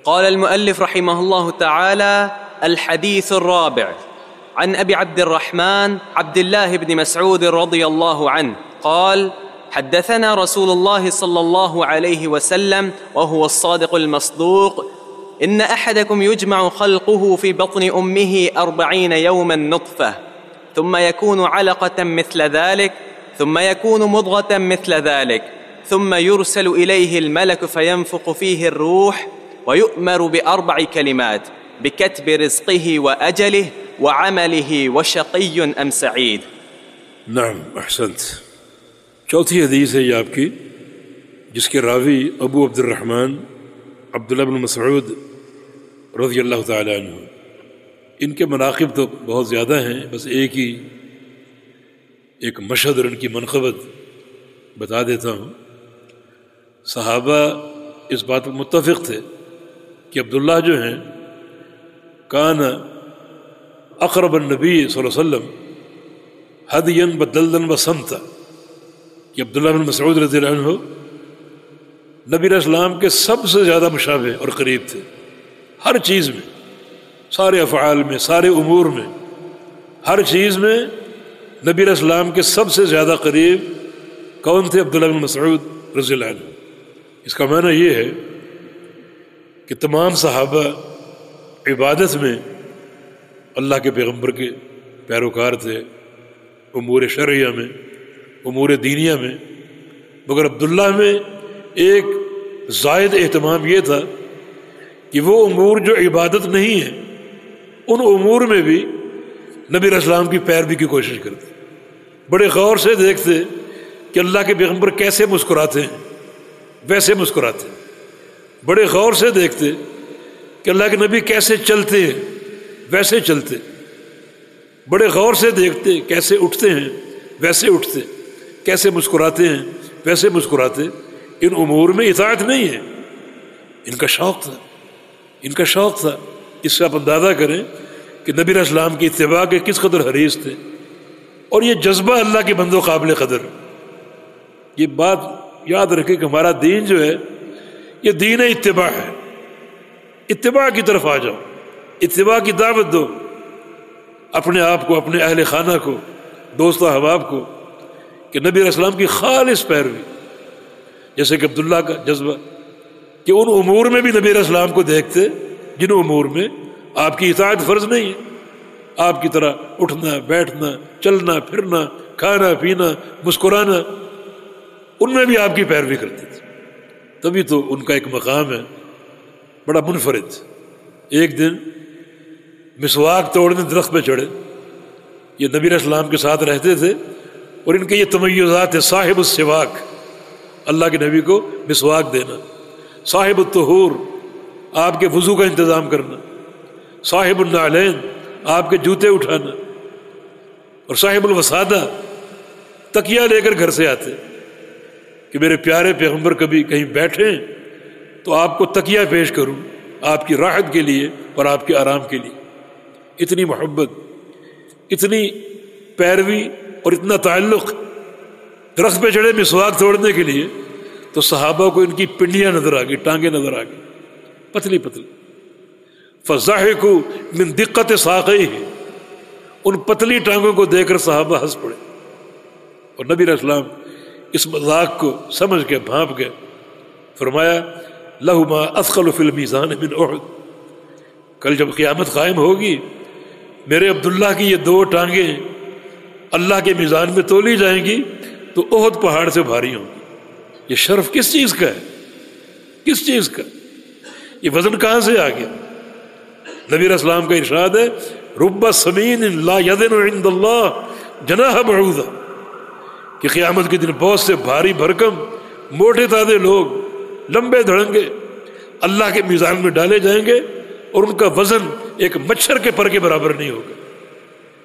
قال المؤلف رحمه الله تعالى: الحديث الرابع عن أبي عبد الرحمن عبد الله بن مسعود رضي الله عنه قال: حدثنا رسول الله صلى الله عليه وسلم وهو الصادق المصدوق: إن أحدكم يجمع خلقه في بطن أمه 40 يوما نطفة، ثم يكون علقة مثل ذلك، ثم يكون مضغة مثل ذلك، ثم يرسل إليه الملك فينفخ فيه الروح، ويؤمر ب4 كلمات: بكتب رزقه وأجله وعمله وشقي أم سعيد. نعم احسنت. چوتھی حدیث ہے یہ آپ کی، جس کے راوی ابو عبد الرحمن عبداللہ بن مسعود رضی اللہ تعالی عنہ. ان کے مناقب تو بہت زیادہ ہیں، بس ایک مشہد اور ان کی منقبت بتا دیتا ہوں. صحابہ اس بات پر متفق تھے کہ عبداللہ جو ہیں کان اقرب النبی صلی اللہ علیہ وسلم ہدین بدلدن وسمتا، کہ عبداللہ بن مسعود رضی اللہ عنہ نبی علیہ السلام کے سب سے زیادہ مشابہ اور قریب تھے، ہر چیز میں، سارے افعال میں، سارے امور میں، ہر چیز میں نبی علیہ السلام کے سب سے زیادہ قریب کون تھے؟ عبداللہ بن مسعود رضی اللہ عنہ. اس کا معنی یہ ہے کہ تمام صحابہ عبادت میں اللہ کے پیغمبر کے پیروکار تھے، امور شرعیہ میں، امور دینیہ میں، مگر عبداللہ میں ایک زائد اہتمام یہ تھا کہ وہ امور جو عبادت نہیں ہیں ان امور میں بھی نبی علیہ السلام کی پیروی کی کوشش کرتے، بڑے غور سے دیکھتے کہ اللہ کے پیغمبر کیسے مسکراتے ہیں ویسے مسکراتے، بڑے غور سے دیکھتے کہ اللہ کے نبی کیسے چلتے ہیں ویسے چلتے، بڑے غور سے دیکھتے کیسے اٹھتے ہیں ویسے اٹھتے، کیسے مسکراتے ہیں ویسے مسکراتے. ان امور میں اطاعت نہیں ہے، ان کا شوق تھا، ان کا شوق تھا. اس سے آپ اندازہ کریں کہ نبی علیہ السلام کی اتباع کے کس قدر حریص تھے. اور یہ جذبہ اللہ کے بندوں قابل قدر. یہ بات یاد رکھیں کہ ہمارا دین جو ہے یہ دین اتباع ہے. اتباع کی طرف آ جاؤ، اتباع کی دعوت دو اپنے آپ کو، اپنے اہل خانہ کو، دوست و احباب کو، کہ نبی علیہ السلام کی خالص پیروی. جیسے کہ عبداللہ کا جذبہ کہ ان امور میں بھی نبی علیہ السلام کو دیکھتے جن امور میں آپ کی اطاعت فرض نہیں ہے. آپ کی طرح اٹھنا بیٹھنا چلنا پھرنا کھانا پینا مسکرانا، ان میں بھی آپ کی پیروی کرتے تھے. تبھی تو ان کا ایک مقام ہے بڑا منفرد. ایک دن مسواک توڑنے درخت پہ چڑھے. یہ نبی علیہ السلام کے ساتھ رہتے تھے اور ان کے یہ تمیزات ہے: صاحب السواک، اللہ کے نبی کو مسواک دینا، صاحب الطہور، آپ کے وضو کا انتظام کرنا، صاحب النعلین، آپ کے جوتے اٹھانا، اور صاحب الوسادہ، تکیہ لے کر گھر سے آتے کہ میرے پیارے پیغمبر کبھی کہیں بیٹھیں تو آپ کو تکیہ پیش کروں آپ کی راحت کے لیے اور آپ کے آرام کے لیے. اتنی محبت، اتنی پیروی اور اتنا تعلق. درخت پہ چڑھے مسواک توڑنے کے لیے تو صحابہ کو ان کی پنڈیاں نظر آ گئی، ٹانگیں نظر آ گئی، پتلی پتلی. فضحكوا من دقت ساقیہ، ان پتلی ٹانگوں کو دیکھ کر صحابہ ہنس پڑے. اور نبی علیہ السلام اس مذاق کو سمجھ کے بھانپ گئے. فرمایا: لہما اثقل فی المیزان من احد. کل جب قیامت قائم ہوگی میرے عبداللہ کی یہ 2 ٹانگیں اللہ کے میزان میں تولی جائیں گی تو احد پہاڑ سے بھاری ہوں گی. یہ شرف کس چیز کا ہے؟ کس چیز کا؟ یہ وزن کہاں سے آ گیا؟ نبی علیہ السلام کا ارشاد ہے: رب سمین لا یدن عند اللہ جناح بعوضہ، کہ قیامت کے دن بہت سے بھاری بھرکم موٹے تازے لوگ لمبے دھڑنگے اللہ کے میزان میں ڈالے جائیں گے اور ان کا وزن ایک مچھر کے پر کے برابر نہیں ہوگا.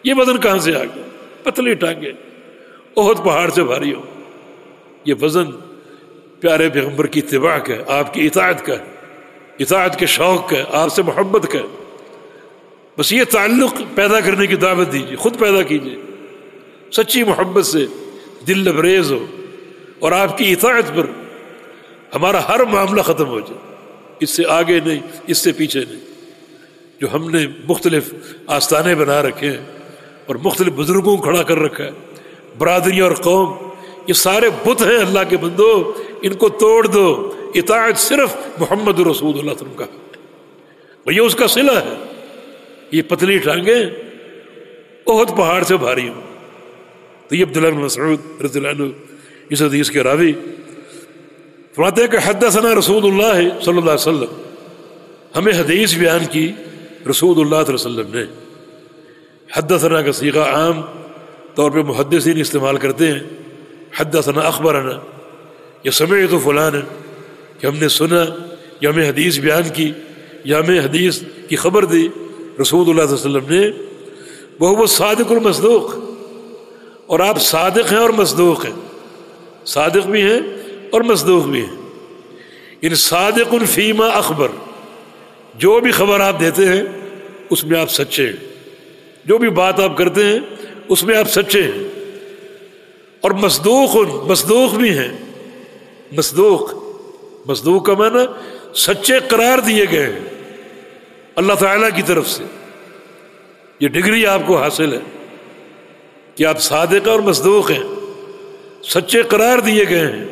یہ وزن کہاں سے آ گیا؟ پتلی ٹانگیں احد پہاڑ سے بھاری ہو. یہ وزن پیارے پیغمبر کی اتباع کا ہے، آپ کی اطاعت کا ہے، اطاعت کے شوق کا ہے، آپ سے محبت کا ہے. بس یہ تعلق پیدا کرنے کی دعوت دیجیے، خود پیدا کیجیے، سچی محبت سے دل لبریز ہو اور آپ کی اطاعت پر ہمارا ہر معاملہ ختم ہو جائے. اس سے آگے نہیں، اس سے پیچھے نہیں. جو ہم نے مختلف آستانے بنا رکھے ہیں اور مختلف بزرگوں کو کھڑا کر رکھا ہے، برادری اور قوم، یہ سارے بت ہیں اللہ کے بندو، ان کو توڑ دو. اطاعت صرف محمد رسول اللہ صلی اللہ علیہ وسلم کا ہے، یہ اس کا صلہ ہے. یہ پتلی ٹانگیں احد پہاڑ سے بھاری ہوں. تو یہ عبداللہ بن مسعود رضی اللہ عنہ اس حدیث کے راوی فرماتے ہیں کہ حدثنا رسول اللہ صلی اللہ علیہ وسلم، ہمیں حدیث بیان کی رسول اللہ صلی اللہ علیہ وسلم نے. حدثنا کا صیغہ عام طور پہ محدثین استعمال کرتے ہیں. حدثنا اخبرنا یا سمعت فلان، کہ ہم نے سنا یا ہمیں حدیث بیان کی یا ہمیں حدیث کی خبر دی رسول اللہ صلی اللہ علیہ وسلم نے. وہ صادق المصدوق، اور آپ صادق ہیں اور مصدوق ہیں، صادق بھی ہیں اور مصدوق بھی ہیں. ان صادق فیما اخبر، جو بھی خبر آپ دیتے ہیں اس میں آپ سچے ہیں، جو بھی بات آپ کرتے ہیں اس میں آپ سچے ہیں. اور مصدوق بھی ہیں. مصدوق کا معنی سچے قرار دیے گئے ہیں اللہ تعالیٰ کی طرف سے. یہ ڈگری آپ کو حاصل ہے کہ آپ صادق اور مصدوق ہیں، سچے قرار دیے گئے ہیں.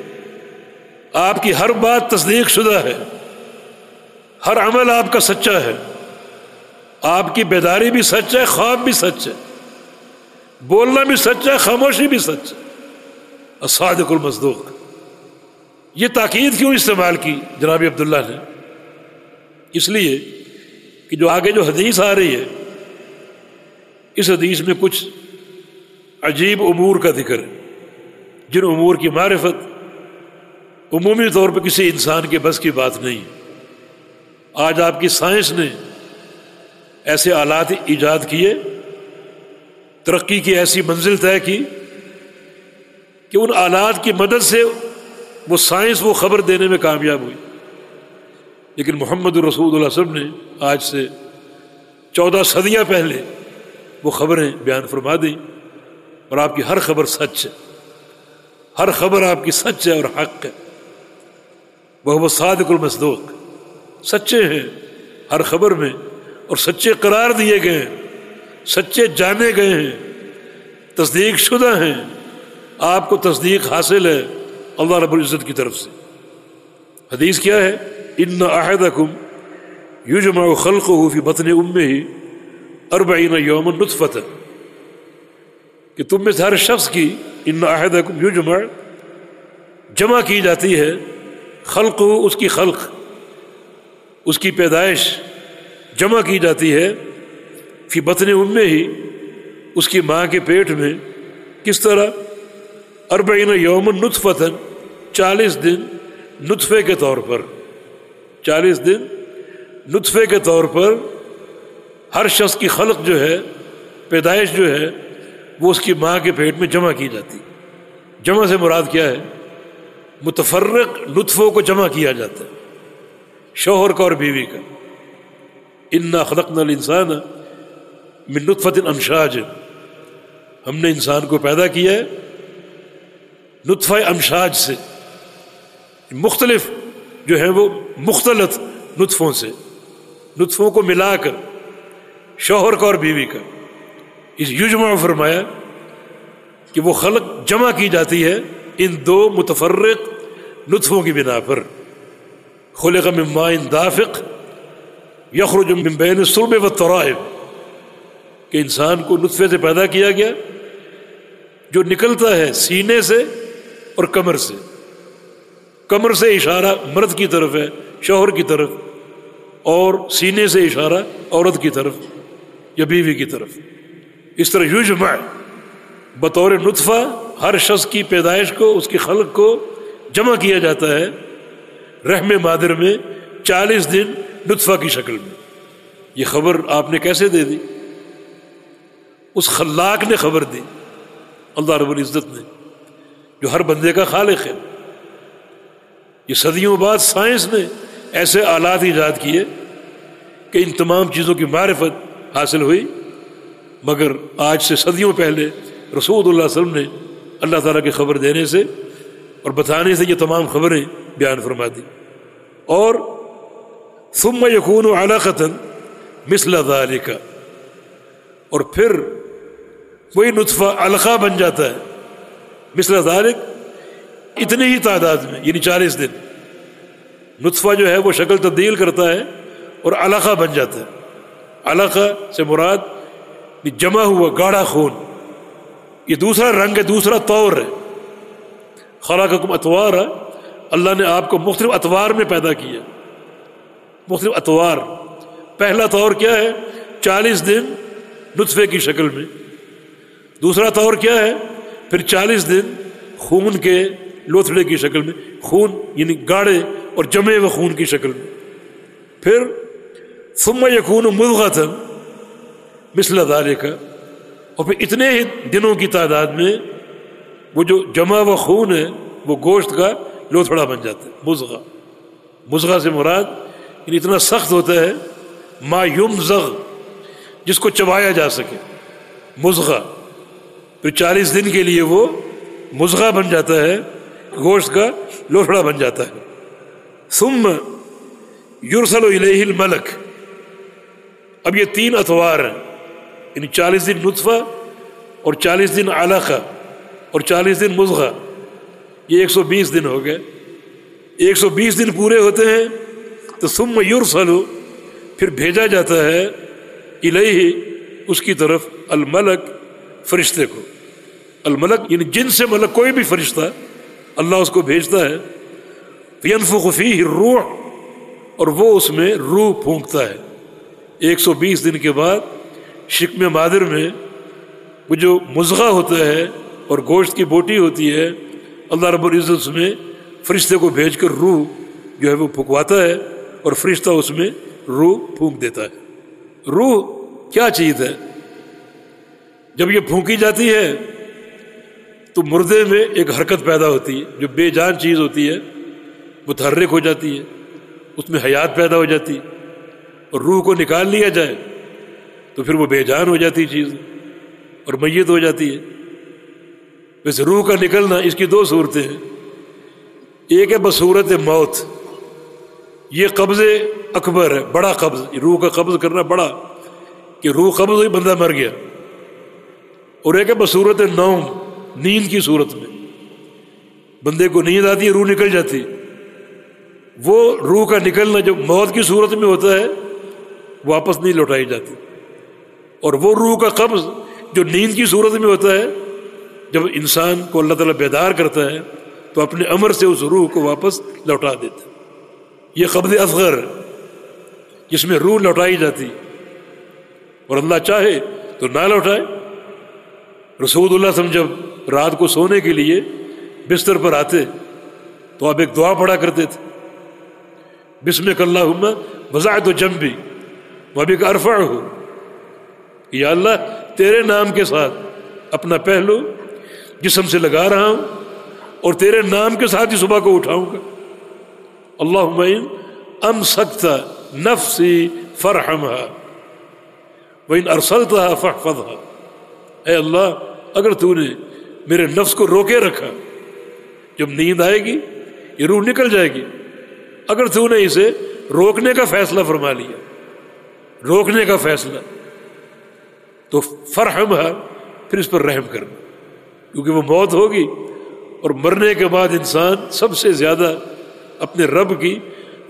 آپ کی ہر بات تصدیق شدہ ہے، ہر عمل آپ کا سچا ہے، آپ کی بیداری بھی سچ ہے، خواب بھی سچ ہے، بولنا بھی سچ ہے، خاموشی بھی سچ ہے. الصادق المصدوق. یہ تاکید کیوں استعمال کی جناب عبداللہ نے؟ اس لیے کہ جو آگے جو حدیث آ رہی ہے اس حدیث میں کچھ عجیب امور کا ذکر ہے، جن امور کی معرفت عمومی طور پہ کسی انسان کے بس کی بات نہیں. آج آپ کی سائنس نے ایسے آلات ایجاد کیے، ترقی کی ایسی منزل طے کی کہ ان آلات کی مدد سے وہ سائنس وہ خبر دینے میں کامیاب ہوئی. لیکن محمد رسول اللہ صلی اللہ علیہ وسلم نے آج سے 14 صدیاں پہلے وہ خبریں بیان فرما دیں، اور آپ کی ہر خبر سچ ہے، ہر خبر آپ کی سچ ہے اور حق ہے. وہ صادق المصدوق، سچے ہیں ہر خبر میں اور سچے قرار دیے گئے ہیں، سچے جانے گئے ہیں، تصدیق شدہ ہیں. آپ کو تصدیق حاصل ہے اللہ رب العزت کی طرف سے. حدیث کیا ہے؟ ان احدکم یجمع خلقہ فی بطن امہ 40 یوما نطفۃ، کہ تم میں سے ہر شخص کی ان احدکم یجمع جمع کی جاتی ہے، خلقہ اس کی خلق، اس کی پیدائش جمع کی جاتی ہے، فی بطن امہ ہی اس کی ماں کے پیٹ میں. کس طرح؟ 40 یوما نطفۃ، 40 دن نطفے کے طور پر، 40 دن نطفے کے طور پر ہر شخص کی خلق جو ہے، پیدائش جو ہے، وہ اس کی ماں کے پیٹ میں جمع کی جاتی. جمع سے مراد کیا ہے؟ متفرق نطفوں کو جمع کیا جاتا ہے، شوہر کا اور بیوی کا. انا خلقنا الانسان من نطفۃ امشاج، ہم نے انسان کو پیدا کیا ہے نطفہ امشاج سے، مختلف جو ہیں وہ مختلط نطفوں سے، نطفوں کو ملا کر شوہر کا اور بیوی کا. اس یجمع فرمایا کہ وہ خلق جمع کی جاتی ہے ان دو متفرق نطفوں کی بنا پر. خلق من ماء دافق یخرج من بین الصلب والترائب، کہ انسان کو نطفے سے پیدا کیا گیا جو نکلتا ہے سینے سے اور کمر سے. کمر سے اشارہ مرد کی طرف ہے، شوہر کی طرف، اور سینے سے اشارہ عورت کی طرف یا بیوی کی طرف. اس طرح یجمع بطور نطفہ ہر شخص کی پیدائش کو، اس کی خلق کو جمع کیا جاتا ہے رحم مادر میں 40 دن نطفہ کی شکل میں. یہ خبر آپ نے کیسے دے دی؟ اس خلاق نے خبر دی، اللہ رب العزت نے، جو ہر بندے کا خالق ہے. یہ صدیوں بعد سائنس نے ایسے آلات ایجاد کیے کہ ان تمام چیزوں کی معرفت حاصل ہوئی، مگر آج سے صدیوں پہلے رسول اللہ صلی اللہ علیہ وسلم نے اللہ تعالیٰ کی خبر دینے سے اور بتانے سے یہ تمام خبریں بیان فرما دی. اور ثم یکون علقۃ مثل ذلک، اور پھر وہی نطفہ علقہ بن جاتا ہے، مثل ذلک اتنی ہی تعداد میں، یعنی 40 دن نطفہ جو ہے وہ شکل تبدیل کرتا ہے اور علقہ بن جاتا ہے۔ علقہ سے مراد جمع ہوا گاڑھا خون، یہ دوسرا رنگ ہے، دوسرا طور ہے۔ خلقکم اطوارا، اللہ نے آپ کو مختلف اطوار میں پیدا کیا، مختلف اطوار۔ پہلا طور کیا ہے؟ 40 دن نطفے کی شکل میں۔ دوسرا طور کیا ہے؟ پھر 40 دن خون کے لوتھڑے کی شکل میں، خون یعنی گاڑھے اور جمے ہوئے خون کی شکل میں۔ پھر ثم یکون مضغۃ مثل ذلک، اور پھر اتنے ہی دنوں کی تعداد میں وہ جو جمع ہوا خون ہے وہ گوشت کا لوتھڑا بن جاتا ہے، مضغہ۔ مضغہ سے مراد یعنی اتنا سخت ہوتا ہے، ما یمزغ، جس کو چبایا جا سکے، مضغہ۔ پھر 40 دن کے لیے وہ مضغہ بن جاتا ہے، گوشت کا لوتھڑا بن جاتا ہے۔ ثم یرسل الیہ الملک، اب یہ 3 اطوار ہیں، یعنی 40 دن نطفہ اور 40 دن علقہ اور 40 دن مضغہ، یہ 120 دن ہو گئے۔ 120 دن پورے ہوتے ہیں تو ثم یرسل، پھر بھیجا جاتا ہے، الیہ، اس کی طرف، الملک، فرشتے کو۔ الملک یعنی جن سے ملک کوئی بھی فرشتہ، اللہ اس کو بھیجتا ہے۔ فینفخ فیہ الروح، اور وہ اس میں روح پھونکتا ہے۔ 120 دن کے بعد شکم مادر میں وہ جو مضغہ ہوتا ہے اور گوشت کی بوٹی ہوتی ہے، اللہ رب العزت اس میں فرشتے کو بھیج کر روح جو ہے وہ پھونکواتا ہے، اور فرشتہ اس میں روح پھونک دیتا ہے۔ روح کیا چیز ہے؟ جب یہ پھونکی جاتی ہے تو مردے میں ایک حرکت پیدا ہوتی ہے، جو بے جان چیز ہوتی ہے متحرک ہو جاتی ہے، اس میں حیات پیدا ہو جاتی ہے، اور روح کو نکال لیا جائے تو پھر وہ بے جان ہو جاتی چیز اور میت ہو جاتی ہے۔ ویسے روح کا نکلنا اس کی 2 صورتیں ہیں، ایک ہے بصورت موت، یہ قبض اکبر ہے، بڑا قبض، روح کا قبض کرنا بڑا، کہ روح قبض ہوئی بندہ مر گیا، اور ایک ہے بصورت نوم، نیند کی صورت میں بندے کو نیند آتی ہے، روح نکل جاتی۔ وہ روح کا نکلنا جو موت کی صورت میں ہوتا ہے واپس نہیں لوٹائی جاتی، اور وہ روح کا قبض جو نیند کی صورت میں ہوتا ہے، جب انسان کو اللہ تعالیٰ بیدار کرتا ہے تو اپنے امر سے اس روح کو واپس لوٹا دیتا ہے۔ یہ قبض اصغر ہے، جس میں روح لوٹائی جاتی، اور اللہ چاہے تو نہ لوٹائے۔ رسول اللہ صلی اللہ علیہ وسلم جب رات کو سونے کے لیے بستر پر آتے تو آپ ایک دعا پڑھا کرتے تھے، بسمک اللہم وضعت جنبی وبک ارفعہ، یا اللہ تیرے نام کے ساتھ اپنا پہلو جسم سے لگا رہا ہوں، اور تیرے نام کے ساتھ ہی صبح کو اٹھاؤں گا۔ اللہم ان امسکت نفسی فرحمہا وان ارسلتہا فاحفظہا، اے اللہ اگر تو نے میرے نفس کو روکے رکھا، جب نیند آئے گی یہ روح نکل جائے گی، اگر تو نے اسے روکنے کا فیصلہ فرما لیا، روکنے کا فیصلہ، تو فرحمہا، پھر اس پر رحم کرنا، کیونکہ وہ موت ہوگی، اور مرنے کے بعد انسان سب سے زیادہ اپنے رب کی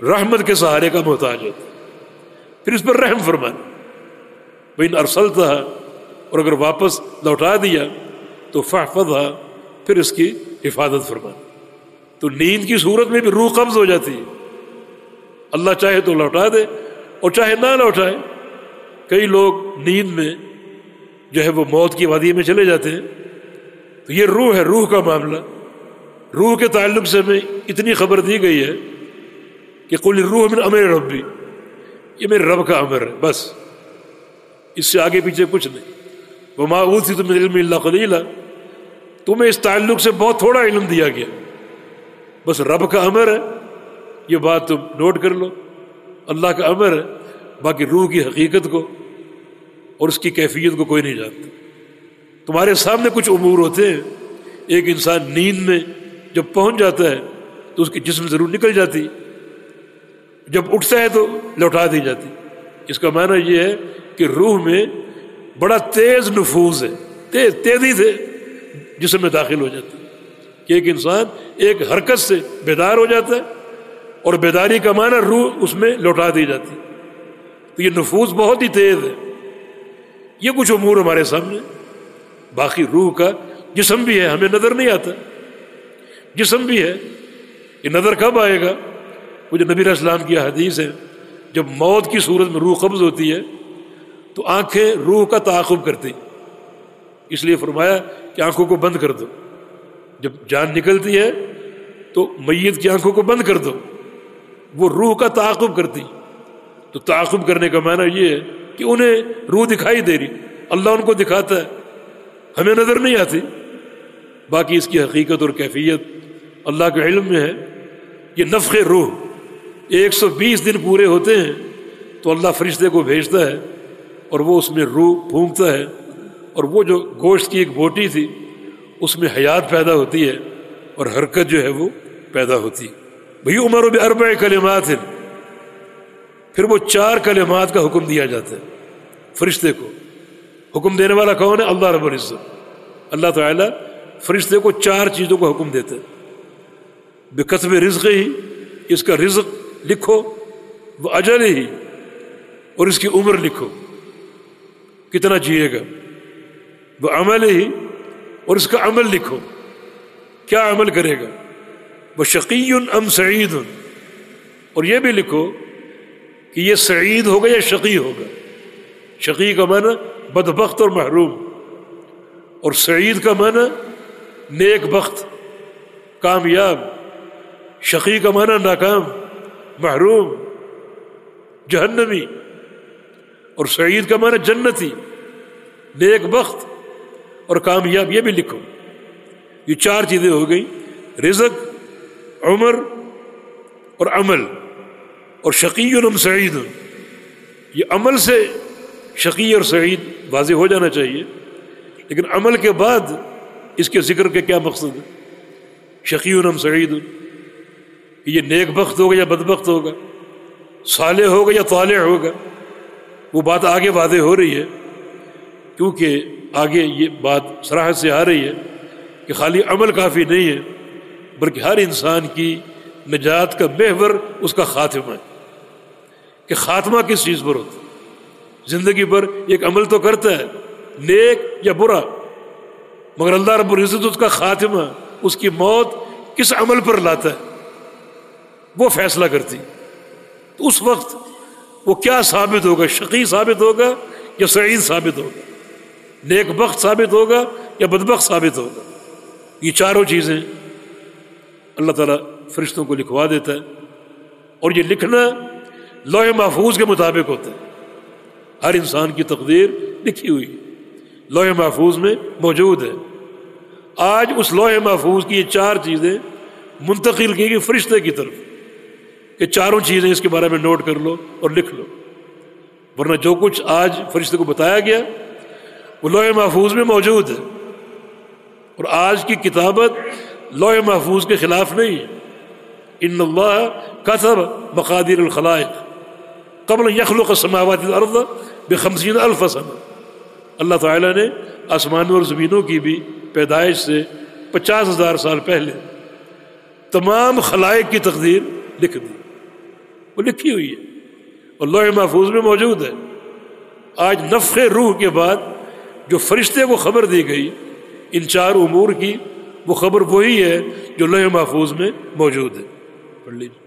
رحمت کے سہارے کا محتاج ہوتا ہے، پھر اس پر رحم فرمانا۔ وَإِنْ أَرْسَلْتَهَا، اور اگر واپس لوٹا دیا تو فاحفظھا، پھر اس کی حفاظت فرمانا۔ تو نیند کی صورت میں بھی روح قبض ہو جاتی ہے، اللہ چاہے تو لوٹا دے اور چاہے نہ لوٹائے۔ کئی لوگ نیند میں جو ہے وہ موت کی وادی میں چلے جاتے ہیں، تو یہ روح ہے، روح کا معاملہ۔ روح کے تعلق سے ہمیں اتنی خبر دی گئی ہے کہ قل الروح من امر ربی، یہ میرے رب کا امر ہے، بس اس سے آگے پیچھے کچھ نہیں۔ وما اوتیتم من العلم الا قلیلا، تمہیں اس تعلق سے بہت تھوڑا علم دیا گیا، بس رب کا امر ہے، یہ بات تم نوٹ کر لو، اللہ کا امر ہے، باقی روح کی حقیقت کو اور اس کی کیفیت کو کوئی نہیں جانتا۔ تمہارے سامنے کچھ امور ہوتے ہیں، ایک انسان نیند میں جب پہنچ جاتا ہے تو اس کے جسم سے روح نکل جاتی، جب اٹھتا ہے تو لوٹا دی جاتی. اس کا معنی یہ ہے کہ روح میں بڑا تیز نفوذ ہے، تیزی سے جسم میں داخل ہو جاتی ہے کہ ایک انسان ایک حرکت سے بیدار ہو جاتا ہے، اور بیداری کا معنی روح اس میں لوٹا دی جاتی. تو یہ نفوذ بہت ہی تیز ہے. یہ کچھ امور ہمارے سامنے. باقی روح کا جسم بھی ہے، ہمیں نظر نہیں آتا، جسم بھی ہے. یہ نظر کب آئے گا؟ وہ جو نبی علیہ السلام کی حدیث ہے، جب موت کی صورت میں روح قبض ہوتی ہے تو آنکھیں روح کا تعاقب کرتی. اس لیے فرمایا کہ آنکھوں کو بند کر دو. جب جان نکلتی ہے تو میت کی آنکھوں کو بند کر دو، وہ روح کا تعاقب کرتی. تو تعاقب کرنے کا معنی یہ ہے کہ انہیں روح دکھائی دے رہی، اللہ ان کو دکھاتا ہے، ہمیں نظر نہیں آتی. باقی اس کی حقیقت اور کیفیت اللہ کے علم میں ہے. یہ نفخ روح 120 دن پورے ہوتے ہیں تو اللہ فرشتے کو بھیجتا ہے اور وہ اس میں روح پھونکتا ہے، اور وہ جو گوشت کی ایک بوٹی تھی اس میں حیات پیدا ہوتی ہے اور حرکت جو ہے وہ پیدا ہوتی. بھئی عمر باربع کلمات، پھر وہ 4 کلمات کا حکم دیا جاتا ہے فرشتے کو. حکم دینے والا کون ہے؟ اللہ رب العزت. اللہ تعالیٰ فرشتے کو 4 چیزوں کا حکم دیتے ہیں. بکتب رزق ہی، اس کا رزق لکھو، وہ اجل ہی، اور اس کی عمر لکھو، کتنا جیے گا. وہ عمل ہی، اور اس کا عمل لکھو، کیا عمل کرے گا. وہ شقی ام سعید، اور یہ بھی لکھو کہ یہ سعید ہوگا یا شقی ہوگا. شقی کا معنی بدبخت اور محروم، اور سعید کا معنی نیک بخت، کامیاب. شقی کا معنی ناکام، محروم، جہنمی، اور سعید کا معنی جنتی، نیک بخت اور کامیاب. یہ بھی لکھو. یہ 4 چیزیں ہو گئی، رزق، عمر اور عمل. اور شقی ام سعید، یہ عمل سے شقی اور سعید واضح ہو جانا چاہیے، لیکن عمل کے بعد اس کے ذکر کے کیا مقصد ہے؟ شقی ام سعید، یہ نیک بخت ہوگا یا بدبخت ہوگا، صالح ہوگا یا طالع ہوگا. وہ بات آگے واضح ہو رہی ہے، کیونکہ آگے یہ بات صراحت سے آ رہی ہے کہ خالی عمل کافی نہیں ہے، بلکہ ہر انسان کی نجات کا محور اس کا خاتمہ ہے. کہ خاتمہ کس چیز پر ہوتا ہے؟ زندگی پر ایک عمل تو کرتا ہے، نیک یا برا، مگر اللہ رب العزت اس کا خاتمہ، اس کی موت کس عمل پر لاتا ہے وہ فیصلہ کرتی. تو اس وقت وہ کیا ثابت ہوگا؟ شقی ثابت ہوگا یا سعید ثابت ہوگا؟ نیک بخت ثابت ہوگا یا بدبخت ثابت ہوگا؟ یہ 4 چیزیں اللہ تعالیٰ فرشتوں کو لکھوا دیتا ہے، اور یہ لکھنا لوح محفوظ کے مطابق ہوتا ہے. ہر انسان کی تقدیر لکھی ہوئی لوح محفوظ میں موجود ہے. آج اس لوح محفوظ کی یہ 4 چیزیں منتقل کی گئی فرشتے کی طرف کہ 4 چیزیں اس کے بارے میں نوٹ کر لو اور لکھ لو. ورنہ جو کچھ آج فرشتے کو بتایا گیا وہ لوح محفوظ میں موجود ہے، اور آج کی کتابت لوح محفوظ کے خلاف نہیں ہے. ان اللہ کتب مقادیر الخلائق قبل یخلق السماوات والارض ب50,000 سنہ. اللہ تعالیٰ نے آسمانوں اور زمینوں کی بھی پیدائش سے 50,000 سال پہلے تمام خلائق کی تقدیر لکھ دی. وہ لکھی ہوئی ہے اور لوح محفوظ میں موجود ہے. آج نفخ روح کے بعد جو فرشتے کو خبر دی گئی ان 4 امور کی، وہ خبر وہی ہے جو لوح محفوظ میں موجود ہے. پڑھ لیجیے.